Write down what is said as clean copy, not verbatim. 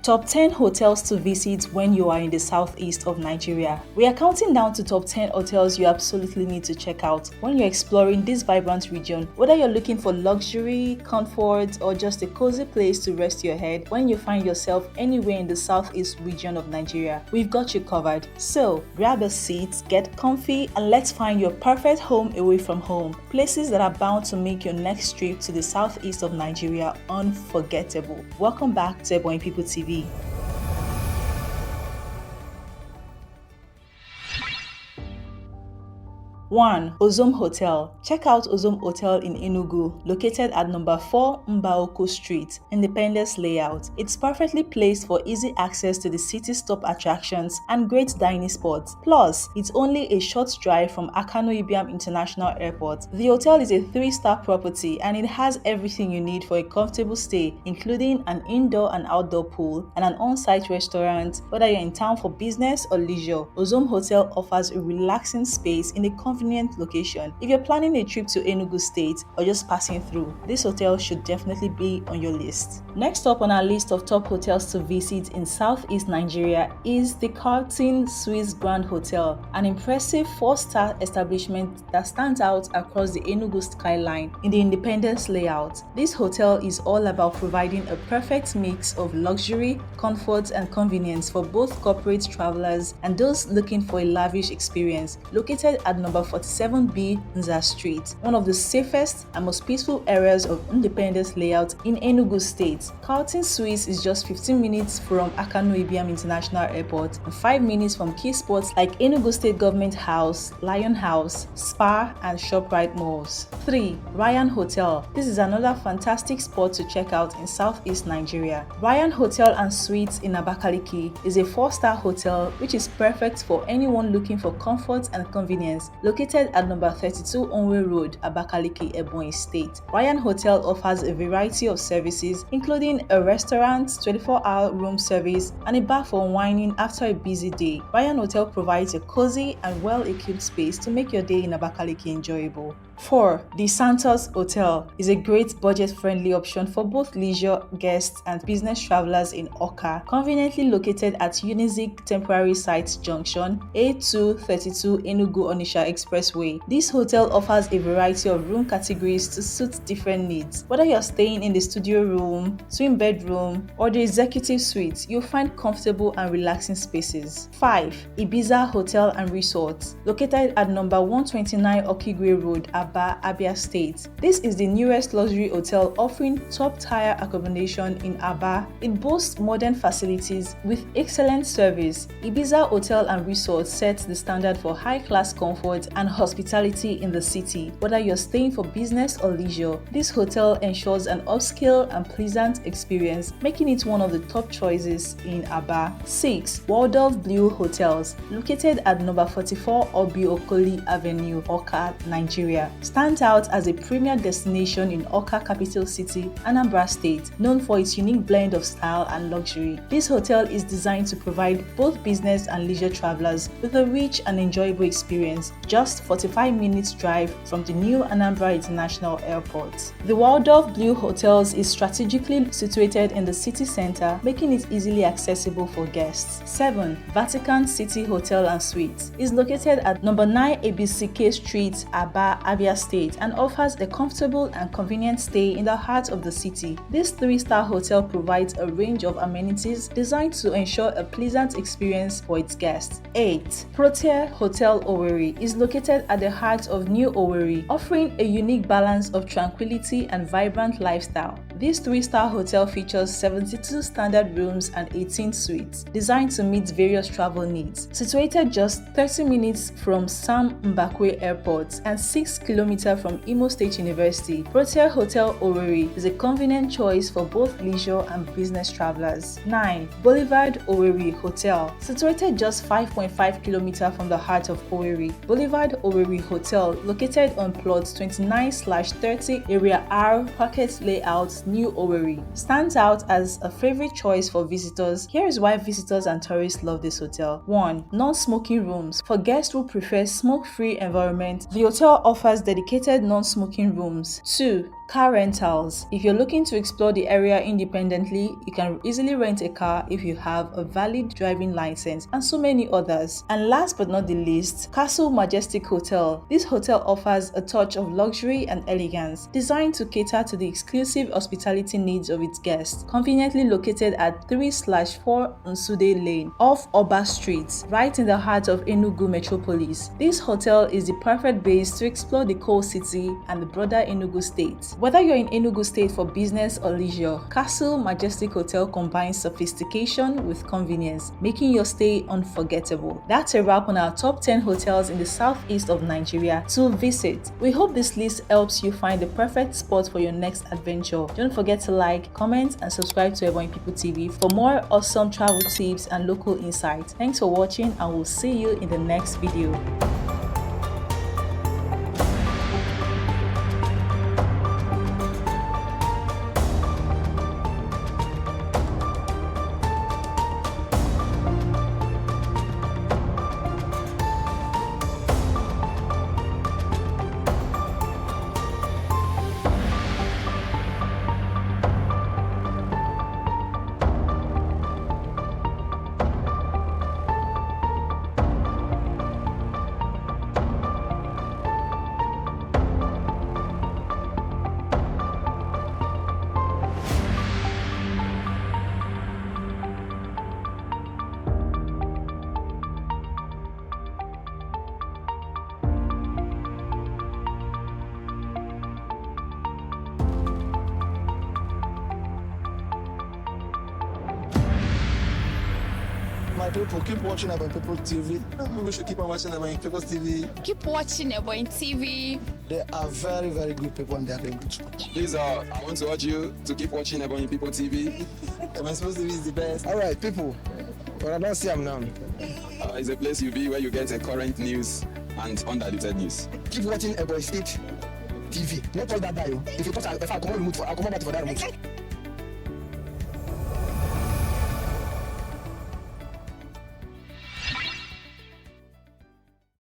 Top 10 hotels to visit when you are in the southeast of Nigeria. We are counting down to top 10 hotels you absolutely need to check out when you're exploring this vibrant region. Whether you're looking for luxury, comfort, or just a cozy place to rest your head when you find yourself anywhere in the southeast region of Nigeria, we've got you covered. So grab a seat, get comfy, and let's find your perfect home away from home. Places that are bound to make your next trip to the southeast of Nigeria unforgettable. Welcome back to Ebonyi People TV. 1. Oom Hotel. Check out Oom Hotel in Enugu, located at number 4 Mbaoko Street, Independence Layout. It's perfectly placed for easy access to the city's top attractions and great dining spots. Plus, it's only a short drive from Akano Ibiam International Airport. The hotel is a 3-star property and it has everything you need for a comfortable stay, including an indoor and outdoor pool and an on-site restaurant. Whether you're in town for business or leisure, Oom Hotel offers a relaxing space in a convenient location. If you're planning a trip to Enugu State or just passing through, this hotel should definitely be on your list. Next up on our list of top hotels to visit in southeast Nigeria is the Caron Swiss Grand Hotel, an impressive 4-star establishment that stands out across the Enugu skyline in the Independence Layout. This hotel is all about providing a perfect mix of luxury, comfort, and convenience for both corporate travelers and those looking for a lavish experience. Located at number 47B Iiza Street, one of the safest and most peaceful areas of Independence Layout in Enugu State. Caron Swiss is just 15 minutes from Akano Ibiam International Airport and 5 minutes from key spots like Enugu State Government House, Lion House, Spa, and ShopRite malls. 3. Ryan Hotel. This is another fantastic spot to check out in southeast Nigeria. Ryan Hotel and Suites in Abakaliki is a 4-star hotel which is perfect for anyone looking for comfort and convenience. Located at number 32 Onwe Road, Abakaliki, Ebonyi State, Ryan Hotel offers a variety of services including a restaurant, 24-hour room service, and a bar for unwinding after a busy day. Ryan Hotel provides a cozy and well-equipped space to make your day in Abakaliki enjoyable. 4. The Santos Hotel is a great budget-friendly option for both leisure guests and business travelers in Awka, conveniently located at Unizik Temporary Site Junction, A232 Enugu-Onitsha Expressway. This hotel offers a variety of room categories to suit different needs. Whether you're staying in the studio room, twin bedroom, or the executive suite, you'll find comfortable and relaxing spaces. 5. Iiza Hotel and Resort, located at number 129 Okigwe Road, Abia State. This is the newest luxury hotel offering top-tier accommodation in Aba. It boasts modern facilities with excellent service. Iiza Hotel and Resort sets the standard for high-class comfort and hospitality in the city. Whether you're staying for business or leisure, this hotel ensures an upscale and pleasant experience, making it one of the top choices in Aba. 6. Waldorf Blue Hotels, located at number 44 Obi Okoli Avenue, Awka, Nigeria, stands out as a premier destination in Awka capital city, Anambra State, known for its unique blend of style and luxury. This hotel is designed to provide both business and leisure travelers with a rich and enjoyable experience, just 45 minutes drive from the new Anambra International Airport. The Waldorf Blue Hotels is strategically situated in the city center, making it easily accessible for guests. 7. Vatican City Hotel and Suites is located at number 9 ABCK Street, Aba, Abia State, and offers a comfortable and convenient stay in the heart of the city. This 3-star hotel provides a range of amenities designed to ensure a pleasant experience for its guests. 8. Protea Hotel Owerri is located at the heart of New Owerri, offering a unique balance of tranquility and vibrant lifestyle. This 3-star hotel features 72 standard rooms and 18 suites, designed to meet various travel needs. Situated just 30 minutes from Sam Mbakwe Airport and 6 kilometers from Imo State University, Protea Hotel Owerri is a convenient choice for both leisure and business travelers. 9. Bolade Ori Hotel. Situated just 5.5 kilometers from the heart of Owerri, Bolade Ori Hotel, located on plot 29/30 Area R Pocket Layout, New Owerri, stands out as a favorite choice for visitors. Here is why visitors and tourists love this hotel. 1. Non-smoking rooms. For guests who prefer smoke-free environment, the hotel offers dedicated non-smoking rooms. 2. Car rentals. If you're looking to explore the area independently, you can easily rent a car if you have a valid driving license, and so many others. And last but not the least, Majestic Hotel. This hotel offers a touch of luxury and elegance, designed to cater to the exclusive hospitality needs of its guests. Conveniently located at 3/4 Nsude Lane off Oba Street, right in the heart of Enugu metropolis. This hotel is the perfect base to explore the coal city and the broader Enugu state. Whether you're in Enugu state for business or leisure, Majestic Hotel combines sophistication with convenience, making your stay unforgettable. That's a wrap on our top 10 hotels in the southeast of Nigeria to visit. We hope this list helps you find the perfect spot for your next adventure. Don't forget to like, comment, and subscribe to Ebonyi People TV for more awesome travel tips and local insights. Thanks for watching, and we'll see you in the next video. My people, keep watching Ebonyi People TV. Maybe we should keep on watching Ebonyi People TV. Keep watching Ebonyi TV. They are very, very good people and they are doing good. Please, I want to urge you to keep watching Ebonyi People TV. Ebonyi People TV is the best. All right, people. But I don't see them now. It's a place you be where you get current news and undiluted news. Keep watching Ebonyi State TV. Not all that, if you touch, if I come on remote, I'll come back for that remote.